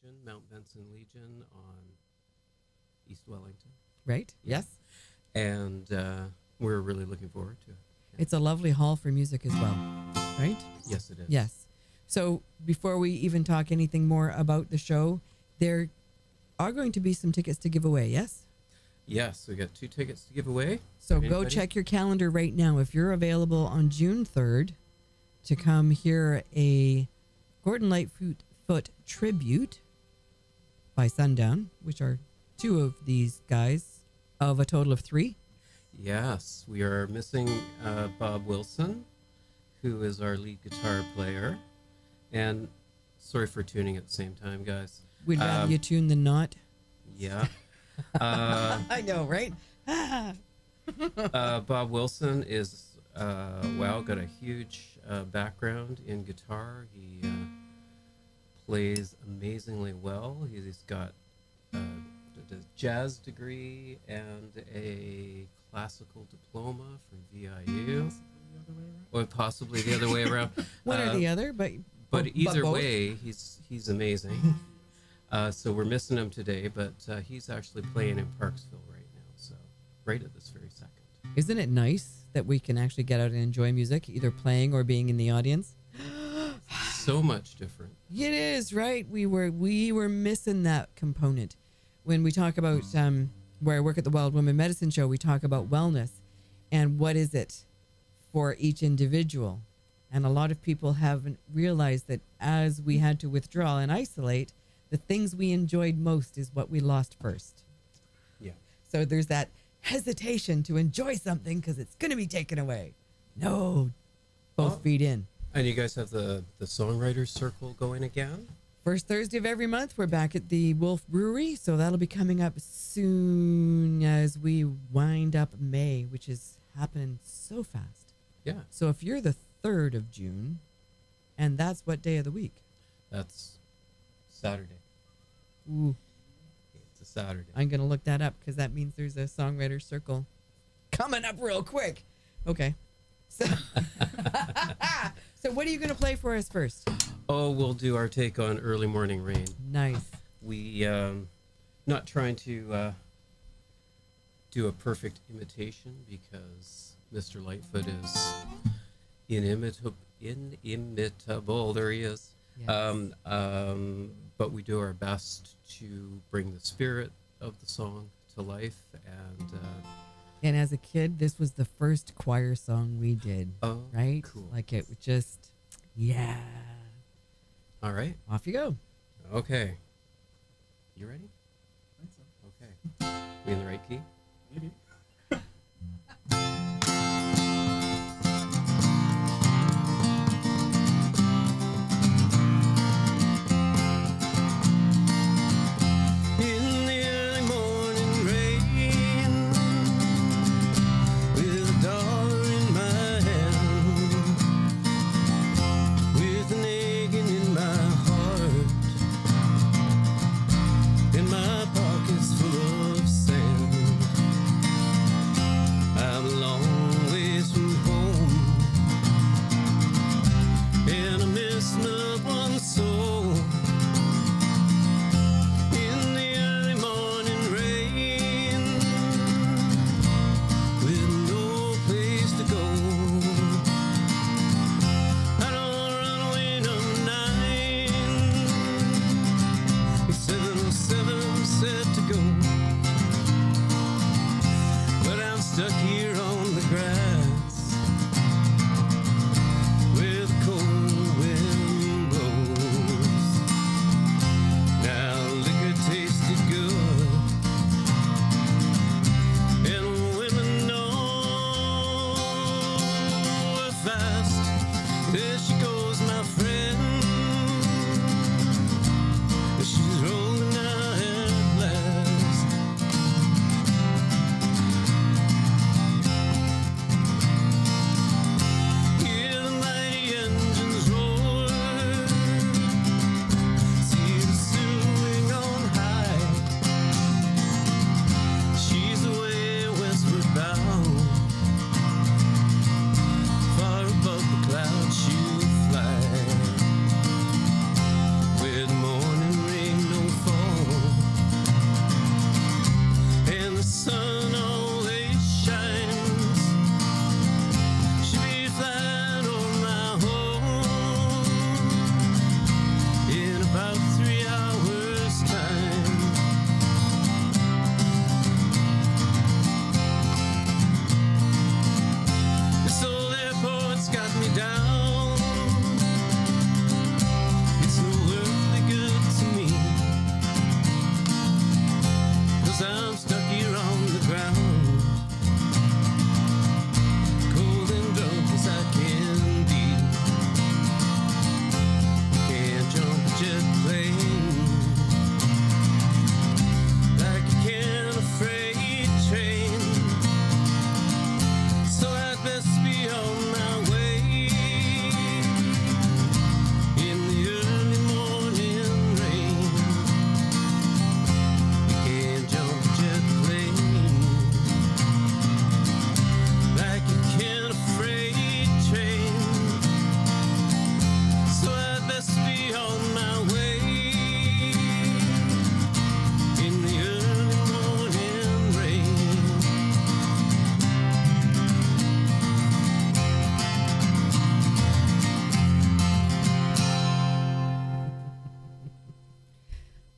Legion, Mount Benson Legion on East Wellington. Right? Yeah. Yes. And we're really looking forward to it. Yeah. It's a lovely hall for music as well, right? Yes, it is. Yes. So before we even talk anything more about the show, there are going to be some tickets to give away, yes? Yes, we got 2 tickets to give away. So go check your calendar right now. If you're available on June 3rd to come hear a Gordon Lightfoot tribute by Sundown, which are 2 of these guys of a total of 3. Yes, we are missing Bob Wilson, who is our lead guitar player. And sorry for tuning at the same time, guys. We'd rather you tune than not. Yeah. I know, right? Bob Wilson is, got a huge background in guitar. He plays amazingly well. He's got a jazz degree and a classical diploma from VIU. Or possibly the other way around. One or the other, but either both. way, he's amazing. So we're missing him today, but he's actually playing in Parksville right now. So right at this very second. Isn't it nice that we can actually get out and enjoy music, either playing or being in the audience? So much different. It is, right? We were missing that component. When we talk about where I work at the Wild Woman Medicine Show, we talk about wellness and what is it for each individual. And a lot of people haven't realized that as we had to withdraw and isolate, the things we enjoyed most is what we lost first. Yeah. So there's that hesitation to enjoy something because it's going to be taken away. No, both feet in. And you guys have the Songwriters Circle going again? First Thursday of every month, we're back at the Wolf Brewery. So that'll be coming up soon as we wind up May, which is happening so fast. Yeah. So if you're the 3rd of June, and that's what day of the week? That's Saturday. Ooh. It's a Saturday. I'm going to look that up because that means there's a Songwriter Circle coming up real quick. Okay. So, so what are you going to play for us first? Oh, we'll do our take on Early Morning Rain. Nice. We, not trying to do a perfect imitation because Mr. Lightfoot is inimitable. There he is. Yes. But we do our best to bring the spirit of the song to life. And as a kid, this was the first choir song we did. Oh, right? Cool. Like it was just, yeah. All right. Off you go. Okay. You ready? I think so. Okay. We in the right key? Maybe. In my pockets full of sand.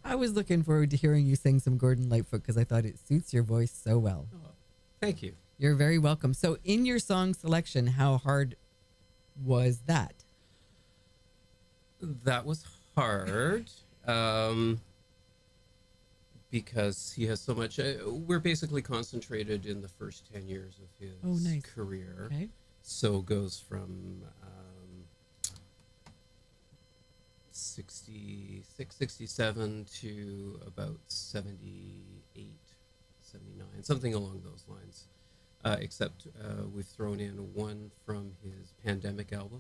I was looking forward to hearing you sing some Gordon Lightfoot because I thought it suits your voice so well. Oh, thank you. You're very welcome. So, in your song selection, how hard was that? That was hard because he has so much. We're basically concentrated in the first 10 years of his career. Okay. So goes from 66, 67 to about 78, 79, something along those lines. Except we've thrown in one from his pandemic album.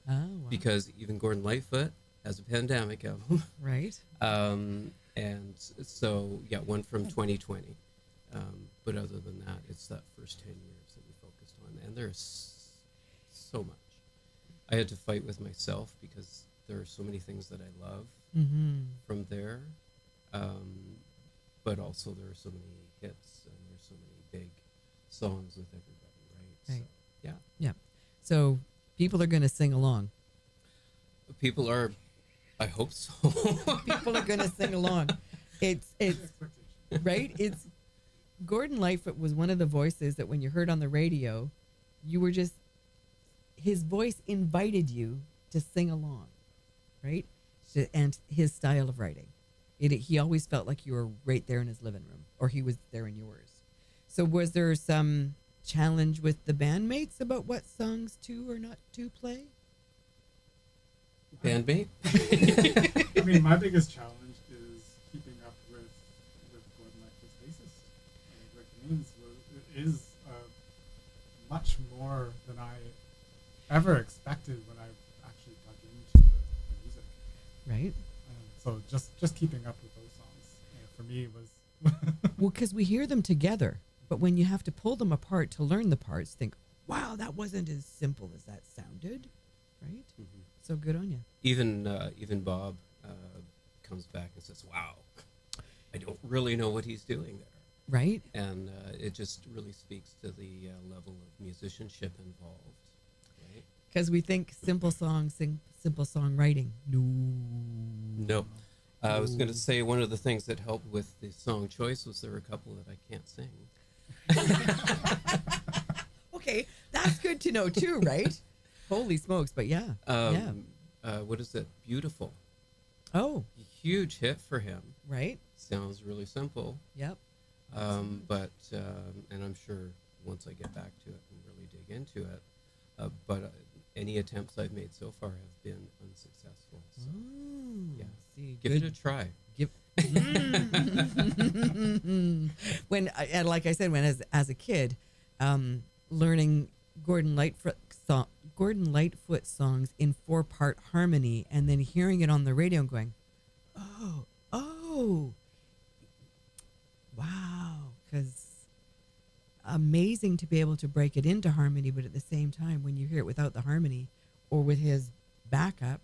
Oh, wow. Because even Gordon Lightfoot has a pandemic album. Right. And so, yeah, one from 2020. But other than that, it's that first 10 years that we focused on. And there's so much. I had to fight with myself because there are so many things that I love from there. But also there are so many hits and there's so many big songs with everybody, right? So, yeah. Yeah. So people are going to sing along. People are, I hope so. People are going to sing along. It's right. It's Gordon Lightfoot was one of the voices that when you heard on the radio, you were just, his voice invited you to sing along, right? And his style of writing, he always felt like you were right there in his living room, or he was there in yours. So was there some challenge with the bandmates about what songs to or not to play? Bandmate? I mean, my biggest challenge is keeping up with Gordon Lightfoot's bassist. Rick Haynes is much more than I ever expected when I actually dug into the music. Right. So just keeping up with those songs for me was well, because we hear them together, but when you have to pull them apart to learn the parts, think, wow, that wasn't as simple as that sounded, right? Mm-hmm. So good on you. Even Bob comes back and says, wow, I don't really know what he's doing there. Right. And it just really speaks to the level of musicianship involved. Right? Because we think simple songs, simple songwriting. No. I was going to say one of the things that helped with the song choice was there were a couple that I can't sing. Okay, that's good to know too, right? Holy smokes, but yeah. What is it? Beautiful. Oh. Huge hit for him. Right. Sounds really simple. Yep. But and I'm sure once I get back to it and really dig into it, but any attempts I've made so far have been unsuccessful. So, yeah, give it a try. When and like I said, when as a kid, learning Gordon Lightfoot songs in 4-part harmony, and then hearing it on the radio and going, oh, wow, because amazing to be able to break it into harmony, but at the same time, when you hear it without the harmony or with his backup,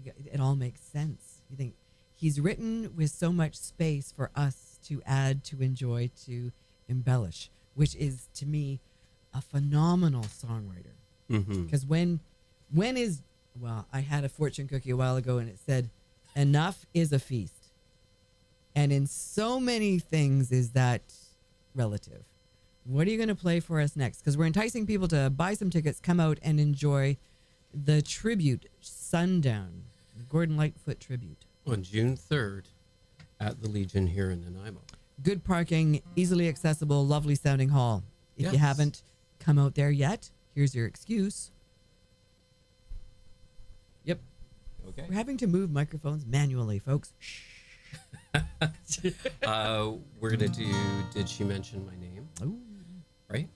it all makes sense. You think he's written with so much space for us to add, to enjoy, to embellish, which is to me a phenomenal songwriter. Because I had a fortune cookie a while ago and it said, enough is a feast. And in so many things is that relative. What are you going to play for us next? Because we're enticing people to buy some tickets, come out and enjoy the tribute, Sundown, the Gordon Lightfoot tribute. On June 3rd at the Legion here in Nanaimo. Good parking, easily accessible, lovely sounding hall. If you haven't come out there yet, here's your excuse. Yep. Okay. We're having to move microphones manually, folks. Shh. We're going to do Did She Mention My Name? Ooh. Right?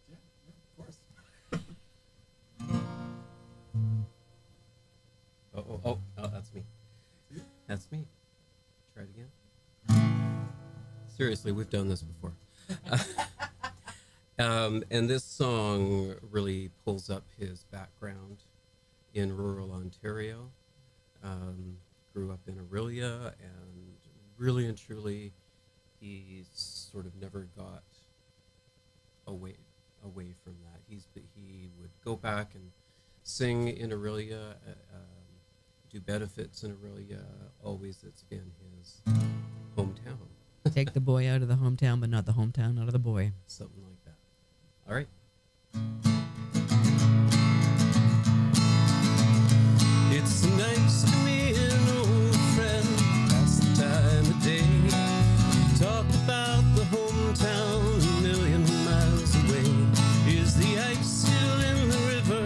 yeah, of course. Oh, that's me. That's me. Try it again. Seriously, we've done this before. And this song really pulls up his background in rural Ontario. Grew up in Aurelia, and really and truly, he sort of never got away from that. He would go back and sing in Aurelia, do benefits in Aurelia, always it's been his hometown. Take the boy out of the hometown, but not the hometown out of the boy. Something like that. All right. It's nice to meet an old friend, pass the time of day, talk about the hometown a million miles away. Is the ice still in the river?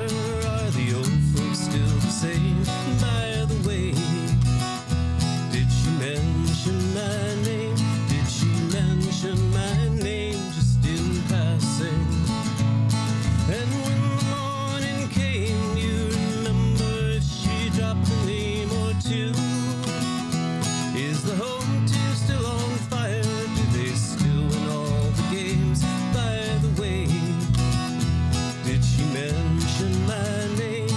Are the old folks still the same? By the way, did she mention my name? Did she mention my name just in passing? And when the morning came, you remember if she dropped a name or two? Is the home team still on fire? Do they still win all the games? By the way, did she mention my name?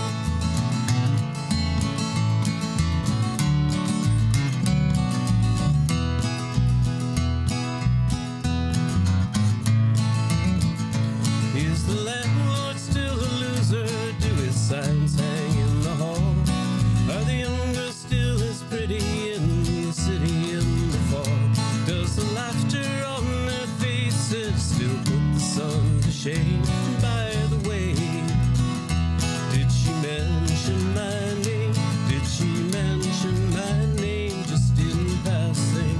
Is the landlord still a loser? Do his signs hang in the hall? Are the younger still as pretty in the city in the fall? Does the laughter on their faces still put the sun to shame? By the way, did she mention my name? Did she mention my name just in passing?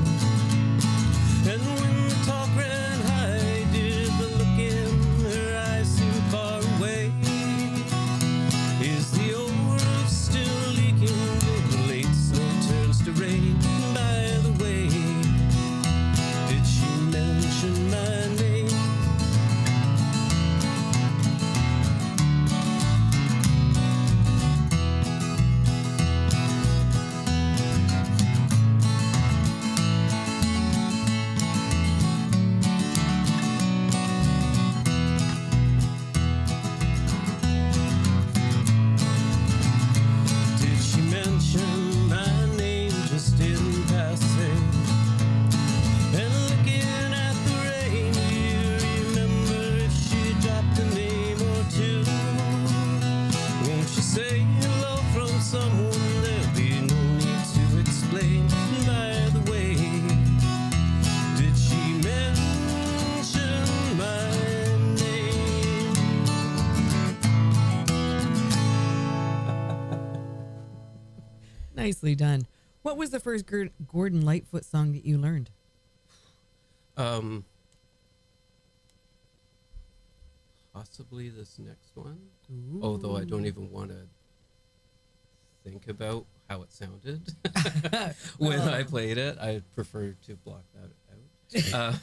And when the talk ran high, did the look in her eyes seem far away? Is the old roof still leaking? Did the late snow turns to rain? By the way, did she mention my name? Did she mention my name just in passing? And looking at the rain, do you remember if she dropped a name or two? Won't you say hello from someone? There'll be no need to explain. By the way, did she mention my name? Nicely done. What was the first Gordon Lightfoot song that you learned? Possibly this next one. Ooh. Although I don't even want to think about how it sounded when I played it. I prefer to block that out.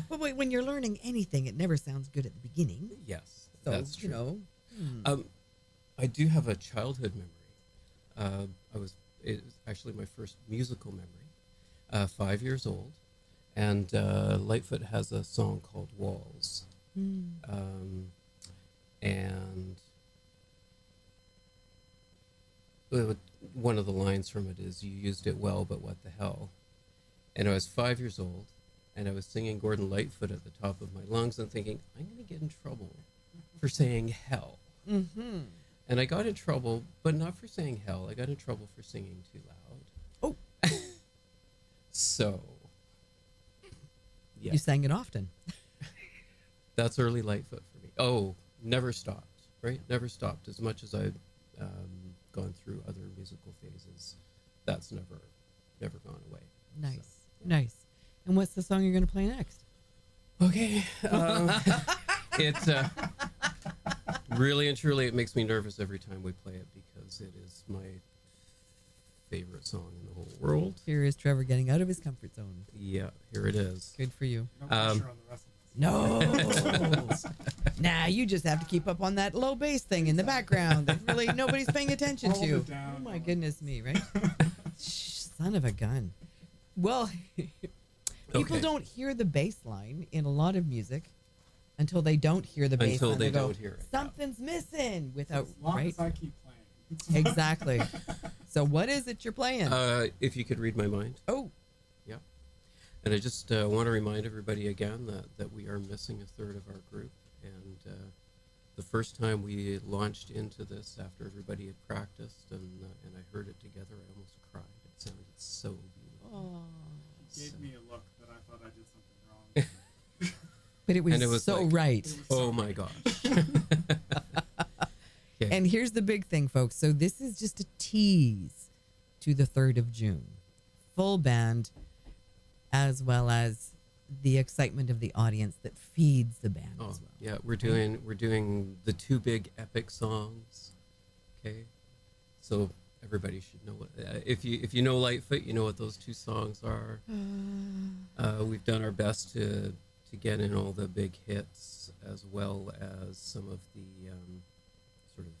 Well, wait, when you're learning anything, it never sounds good at the beginning. Yes, So, that's true. you know. I do have a childhood memory. It was actually my first musical memory. 5 years old, and Lightfoot has a song called Walls. And one of the lines from it is, "You used it well, but what the hell?" And I was 5 years old, and I was singing Gordon Lightfoot at the top of my lungs and thinking, I'm going to get in trouble for saying hell. Mm-hmm. And I got in trouble, but not for saying hell. I got in trouble for singing too loud. Oh. So, yeah. You sang it often. That's early Lightfoot for me. Oh, never stopped, right? Never stopped. As much as I've gone through other musical phases, that's never gone away. Nice. So, yeah. Nice. And what's the song you're going to play next? Okay. It really and truly, it makes me nervous every time we play it because it is my favorite song in the whole world. Here is Trevor getting out of his comfort zone. Yeah, here it is. Good for you. No pressure on the rest of us. No. Nah, you just have to keep up on that low bass thing in the background that really nobody's paying attention Hold to. it down. Oh my goodness me, right? Son of a gun. Well, people Okay. don't hear the bass line in a lot of music until they don't hear the bass Until line. they go, don't hear it, yeah. Something's missing without, As long right? as I keep playing. Exactly. So what is it you're playing? If you could read my mind. Oh, Yeah. And I just want to remind everybody again that we are missing a third of our group. And the first time we launched into this, after everybody had practiced and I heard it together, I almost cried. It sounded so beautiful. He gave me a look that I thought I did something wrong. But it was, And it was so like, right. Oh my gosh. Okay. And here's the big thing, folks. So this is just a tease to the 3rd of June. Full band, as well as the excitement of the audience that feeds the band as well. Yeah, we're doing the 2 big epic songs. Okay, so everybody should know what if you know Lightfoot, you know what those 2 songs are. We've done our best to get in all the big hits as well as some of the sort of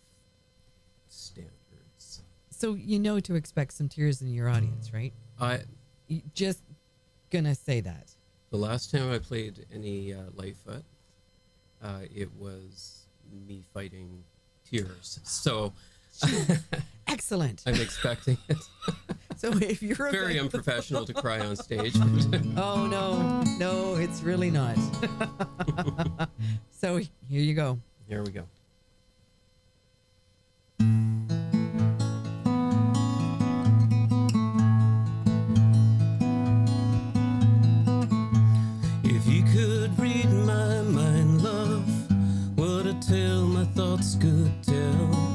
standards. So you know to expect some tears in your audience, right? You just gonna say that. The last time I played any Lightfoot, it was me fighting tears. So Excellent. I'm expecting it. So if you're Very unprofessional to cry on stage. Oh no, it's really not. So here you go. Here we go. If you could read my mind, love, what a tale my thoughts could tell.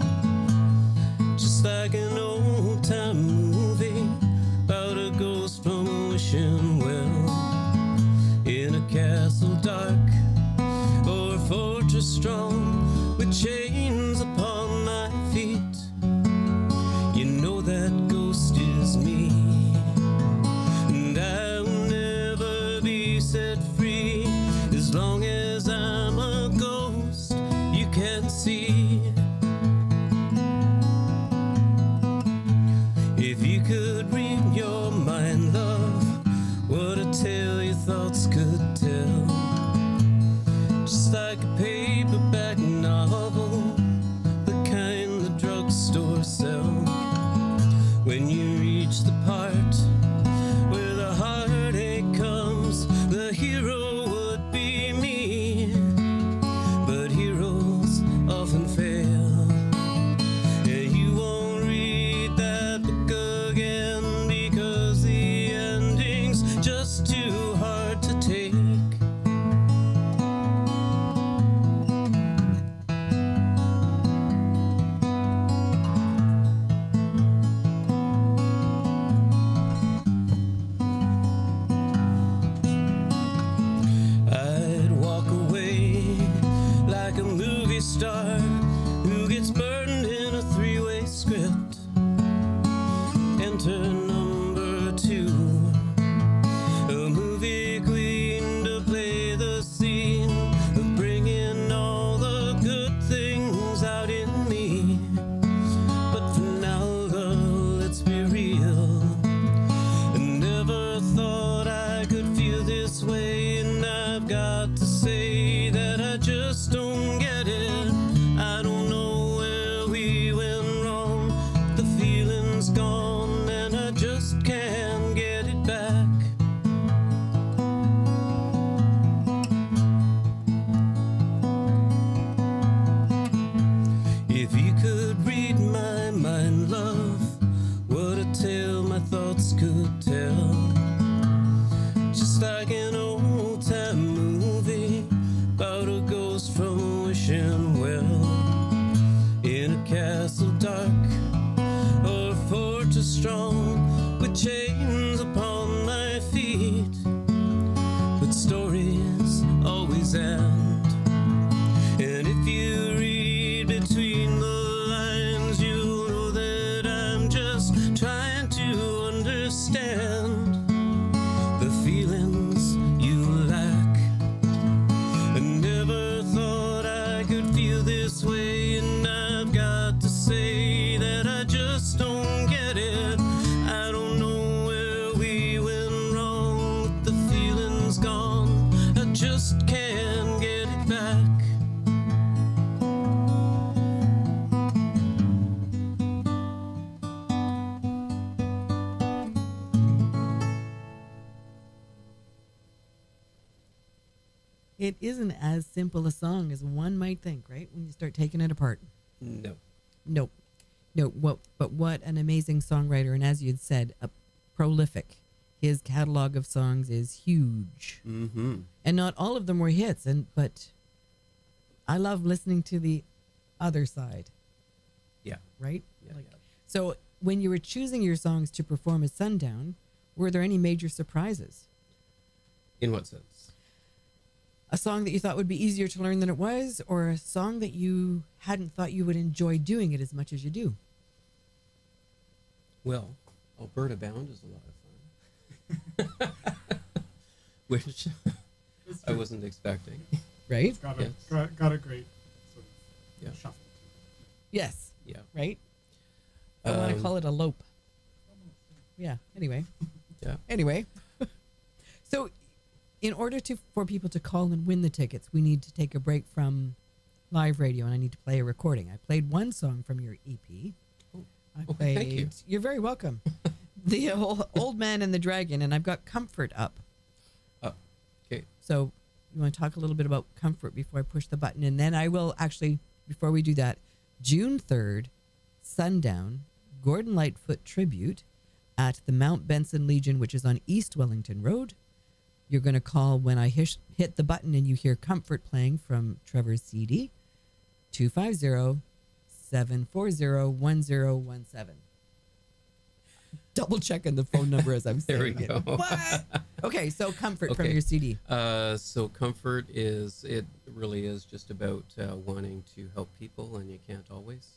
Just like an old time movie about a ghost from a wishing well, in a castle dark or a fortress strong with chains upon my feet. You know that ghost is me, and I will never be set free as long as I'm a ghost you can't see. If you could read your mind, love, what a tale your thoughts could tell. Just like a paperback novel, the kind the drugstore sell. When you reach the part where the heartache comes, the hero would be me. But heroes often fail, and you won't read that book again because the ending's just too hard to take. I'd walk away like a movie star who gets burned in a 3-way script. Enter number 2, a movie queen to play the scene of bringing all the good things out in me. But for now, love, let's be real. I never thought I could feel this way, and I've got to say that I just don't get it. I don't know where we went wrong. The feeling's gone and I just can't get it back. If you could read my mind, love, what a tale my thoughts could tell. Just like an old time movie about a ghost from a wishing well, in a castle dark or a fortress strong with chains upon my feet. But stories always end, and if you read between the lines, you'll know that I'm just trying to understand. The feelings it isn't as simple a song as one might think, right? When you start taking it apart. No. Nope. No, but what an amazing songwriter. And as you had said, prolific. His catalog of songs is huge. Mm-hmm. And not all of them were hits, but I love listening to the other side. Yeah. Right? Yeah, yeah. So when you were choosing your songs to perform at Sundown, were there any major surprises? In what sense? A song that you thought would be easier to learn than it was, or a song that you hadn't thought you would enjoy doing it as much as you do? Well, Alberta Bound is a lot of fun. Which I wasn't expecting. Right? It's got a, Yes. got a great sort of Yeah. shuffle to Yes. Yeah. Right? I want to call it a lope. it. Yeah. Anyway. Yeah. Anyway. So in order for people to call and win the tickets, we need to take a break from live radio, and I need to play a recording. I played one song from your EP. I Oh, played, thank you. You're very welcome. The Old Man and the Dragon, and I've got Comfort up. Okay. So you want to talk a little bit about Comfort before I push the button, and then I will actually, before we do that, June 3rd, Sundown, Gordon Lightfoot tribute at the Mount Benson Legion, which is on East Wellington Road. You're going to call when I hit the button and you hear Comfort playing from Trevor's CD, 250-740-1017. Double checking the phone number as I'm There saying we it. go. What? Okay, so Comfort from Okay. your CD. So Comfort it really is just about wanting to help people, and you can't always.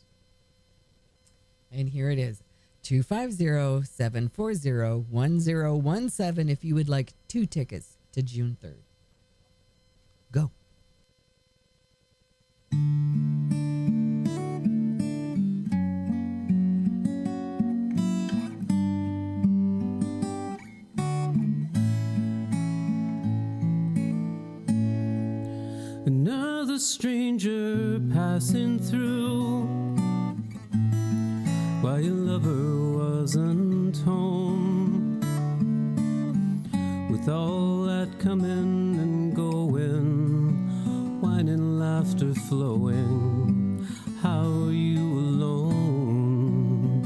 And here it is, 250-740-1017 if you would like 2 tickets to June 3rd. Go. Another stranger passing through while your lover wasn't home. With all that coming and going, wine and laughter flowing, how are you alone?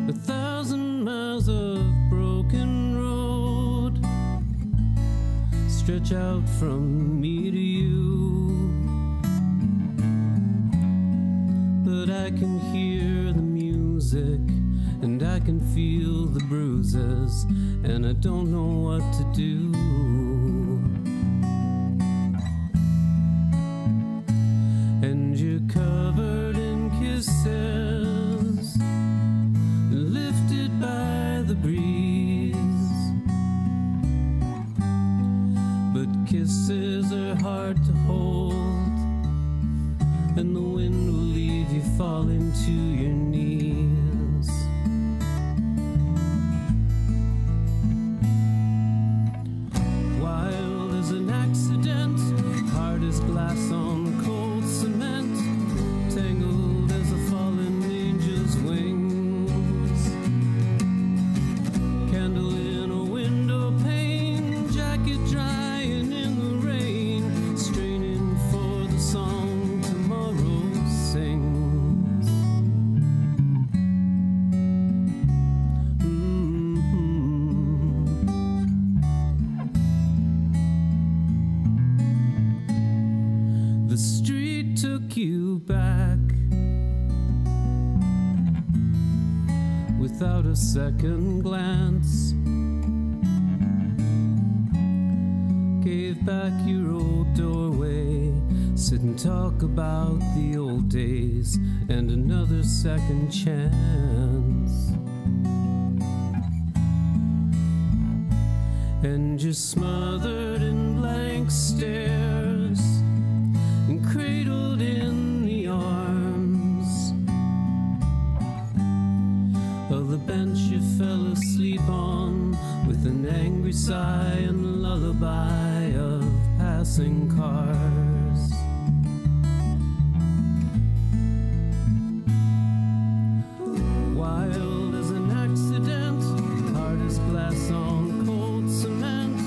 1,000 miles of broken road stretch out from me to you, but I can hear the music and I can feel the bruises, and I don't know what to do. And you're covered in kisses, lifted by the breeze, but kisses are hard to hold, and the wind will leave you falling to your knees. Wild as an accident, hard as glass on cold cement, tangled as a fallen angel's wings. Candle in a window pane, jacket drying in the rain, straining for the song tomorrow sings. The street took you back without a second glance, gave back your old doorway, sit and talk about the old days and another second chance. And you're smothered in blank stares and cradled in the arms of the bench you fell asleep on, with an angry sigh and lullaby of passing cars. Wild as an accident, hard as glass on cold cement,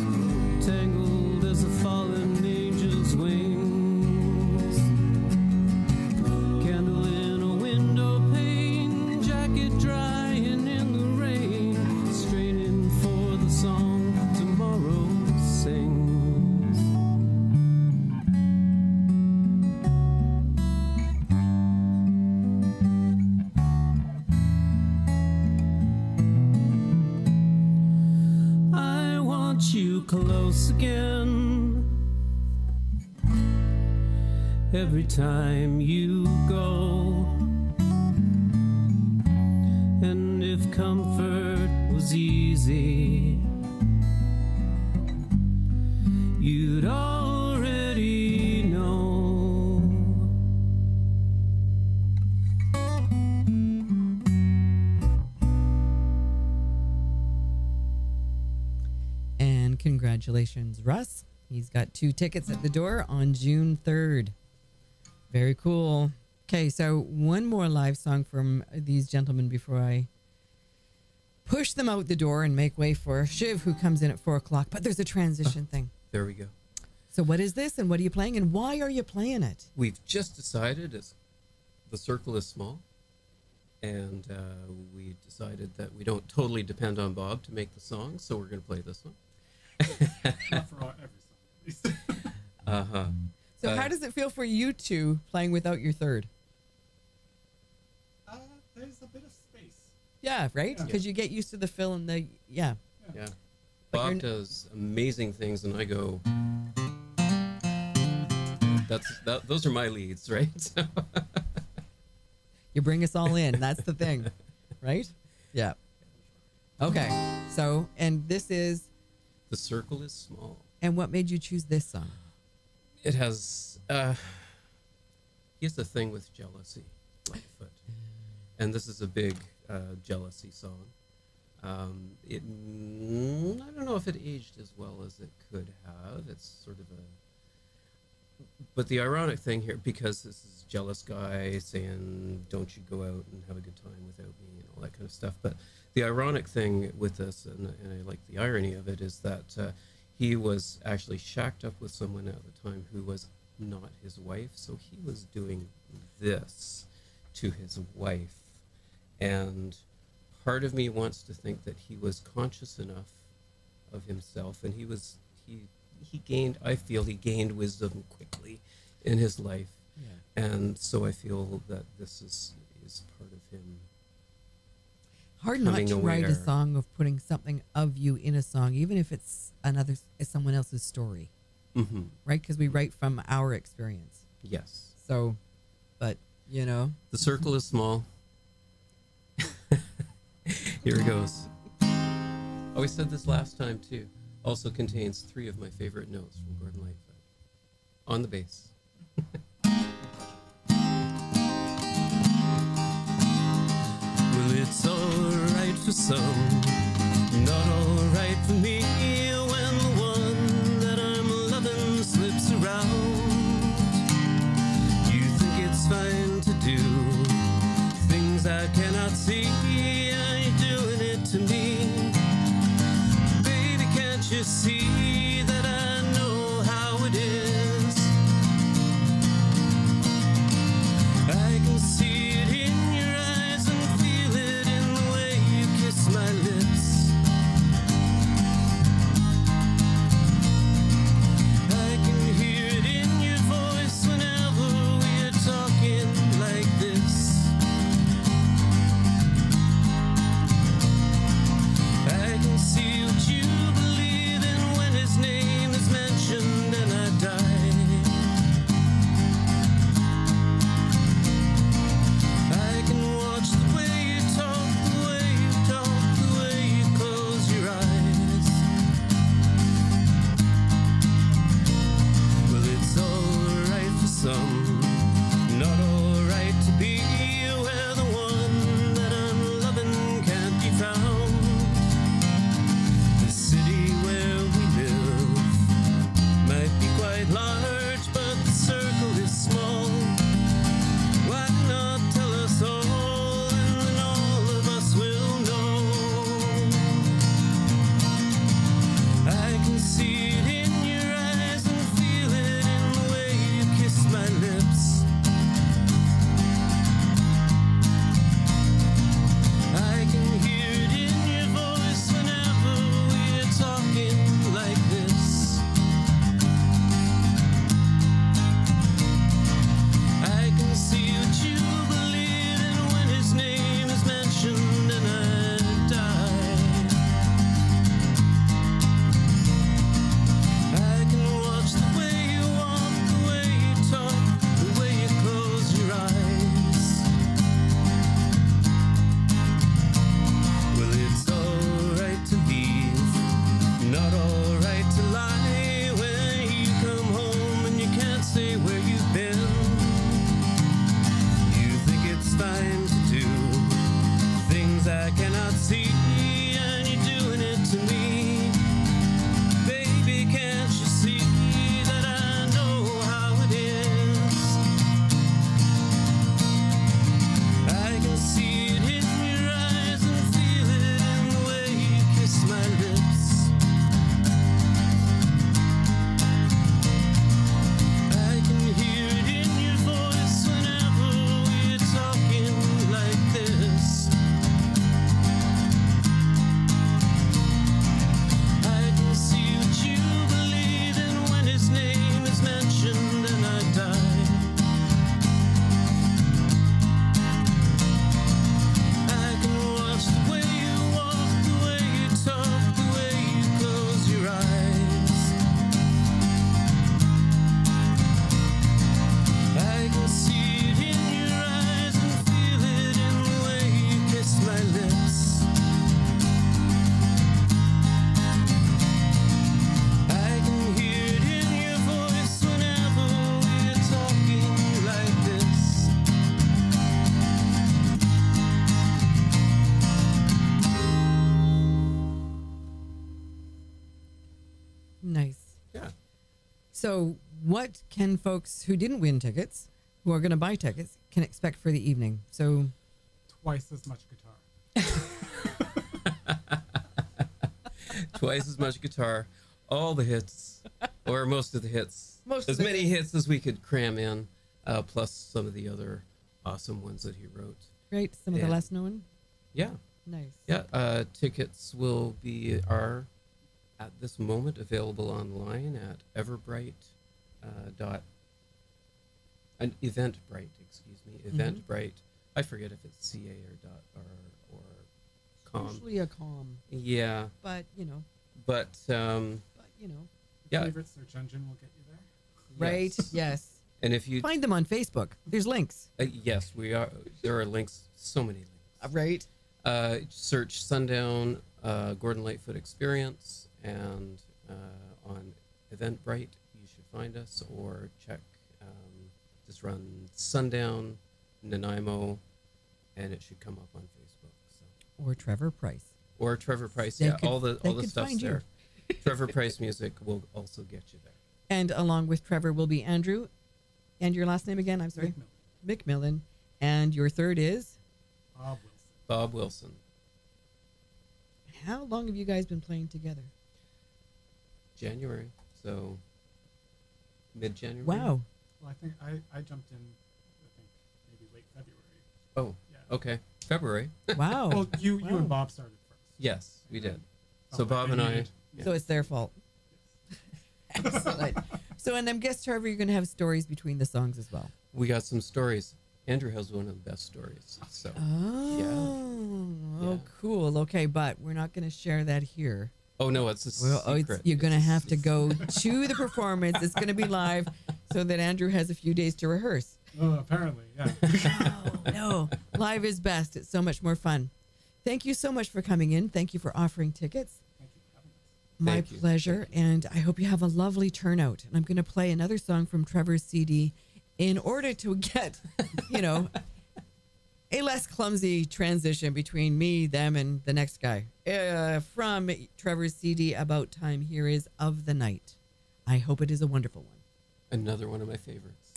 you close again. Every time you go, and if comfort was easy, you'd already know. And congratulations, Russ. He's got 2 tickets at the door on June 3rd. Very cool. Okay, so one more live song from these gentlemen before I push them out the door and make way for Shiv, who comes in at 4 o'clock. But there's a transition thing. There we go. So what is this, and what are you playing, and why are you playing it? We've just decided the circle is small, and we decided that we don't totally depend on Bob to make the song, so we're going to play this one. Not for every song, at least. Uh-huh. So how does it feel for you two playing without your third? There's a bit of space. Yeah, right? Yeah. Because you get used to the fill and the, yeah. Yeah. But Bob you're does amazing things, and I go. Those are my leads, right? You bring us all in. That's the thing, right? Yeah. Okay. So, and this is, The circle is small. and what made you choose this song? It has. He has a thing with jealousy, Lightfoot, and this is a big jealousy song. I don't know if it aged as well as it could have. It's sort of a. But the ironic thing here, because this is a jealous guy saying, "Don't you go out and have a good time without me," and all that kind of stuff. But the ironic thing with this, and I like the irony of it, is that he was actually shacked up with someone at the time who was not his wife. So he was doing this to his wife. And part of me wants to think that he was conscious enough of himself, and he gained, I feel he gained wisdom quickly in his life. Yeah. And so I feel that this is part of him. Hard not Coming to write a aware. song of putting something of you in a song, even if it's someone else's story, Mm-hmm. right? Because we write from our experience. Yes. So, but, you know. The circle is small. Here it goes. Oh, we said this last time too. Also contains 3 of my favorite notes from Gordon Lightfoot. On the bass. Well, it's alright for some, not alright for me, when the one that I'm loving slips around. You think it's fine to do things I cannot see, are you doing it to me? Baby, can't you see that I know how it is? I can see it in your eyes and feel it in the way you kiss my lips. I can hear it in your voice whenever we're talking like this. I can see what you believe in when his name is mentioned and I die. I can watch the way you talk, the way you talk, the way Nice. Yeah. So, what can folks who didn't win tickets, who are going to buy tickets, can expect for the evening? So, Twice as much guitar. Twice as much guitar, all the hits, or most of the hits. As many hits as we could cram in, plus some of the other awesome ones that he wrote. right, some of the And- less known. Yeah. Nice. Yeah. Tickets are at this moment available online at Everbright. Eventbrite, excuse me. Eventbrite. I forget if it's CA or com. Usually a calm, Yeah. but But Your yeah. Favorite search engine will get you there. right? Yes. Yes. And if you Find them on Facebook. There's links. yes, we are. There are links. So many links. Right. Search Sundown, Gordon Lightfoot Experience, and on Eventbrite, you should find us, or check, just run Sundown, Nanaimo, and it should come up on Facebook. So. Or Trevor Price. Or Trevor Price, They yeah, could- all they the could stuff's find you. there. Trevor Price Music will also get you there. And along with Trevor will be Andrew. And your last name again? I'm sorry. McMillan. And your third is? Bob Wilson. Bob Wilson. How long have you guys been playing together? January, so mid-January. Wow. Well, I think I jumped in. I think maybe late February. Oh, Yeah. okay. February. Wow. Well, you Wow. and Bob started first. Yes, we did. Oh, So Bob and I. needed- Yeah. So it's their fault. Excellent. So, and I guess, Trevor, you're going to have stories between the songs as well. We got some stories. Andrew has one of the best stories. So Oh, Yeah. cool. Okay, but we're not going to share that here. oh no, it's a secret. You're going to It's a have to go to the performance. It's going to be live so that Andrew has a few days to rehearse. Oh, apparently, yeah. No, live is best. It's so much more fun. Thank you so much for coming in. Thank you for offering tickets. Thank you for having us. My Thank you. pleasure. And I hope you have a lovely turnout. And I'm going to play another song from Trevor's CD in order to get, a less clumsy transition between me, them, and the next guy. From Trevor's CD, About Time, here is Of the Night. I hope it is a wonderful one. Another one of my favorites.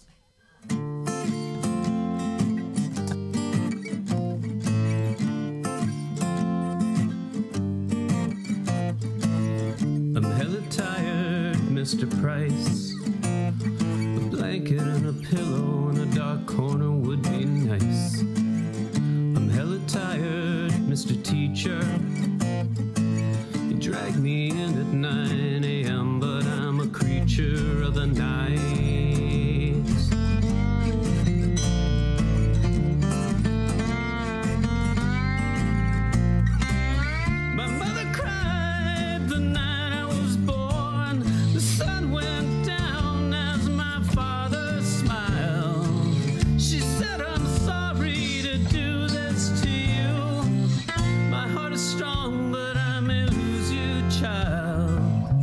I'm hella tired, Mr. Price. A blanket and a pillow in a dark corner would be nice. I'm hella tired, Mr. Teacher. You drag me in at 9 a.m., but I'm a creature of the night. My mother cried the night I was born. The sun went down as my father smiled. She said, I'm sorry to do this to you. My heart is strong, but I may lose you, child.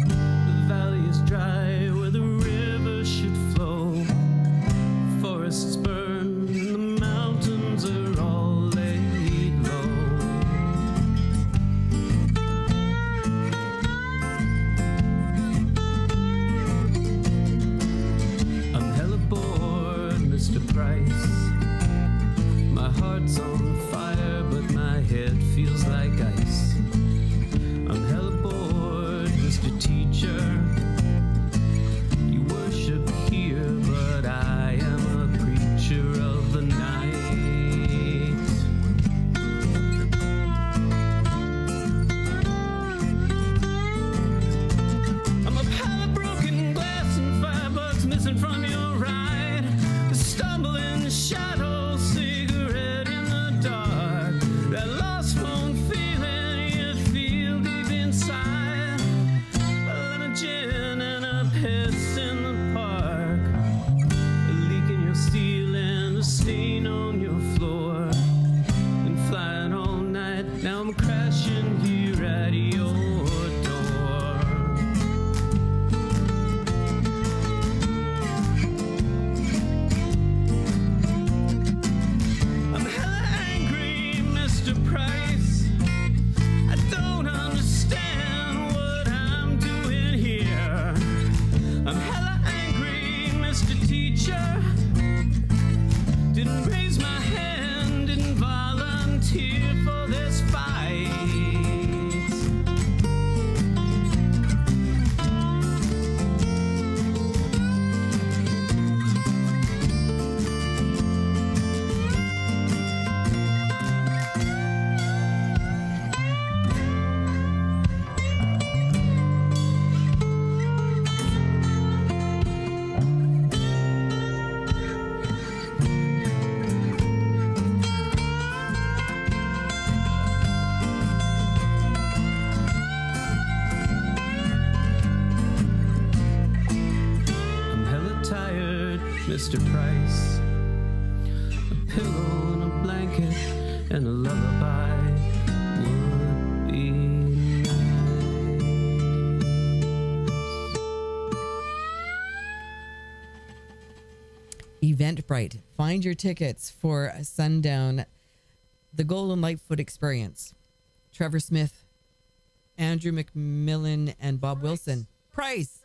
Mr. Price. A pillow and a blanket and a lullaby would be nice. Eventbrite. Find your tickets for Sundown, the Golden Lightfoot Experience. Trevor Smith, Andrew McMillan, and Bob Wilson. Price.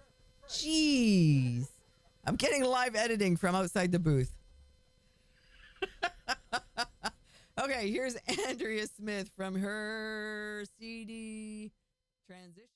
Jeez. I'm getting live editing from outside the booth. Okay, here's Andrea Smith from her CD Transition.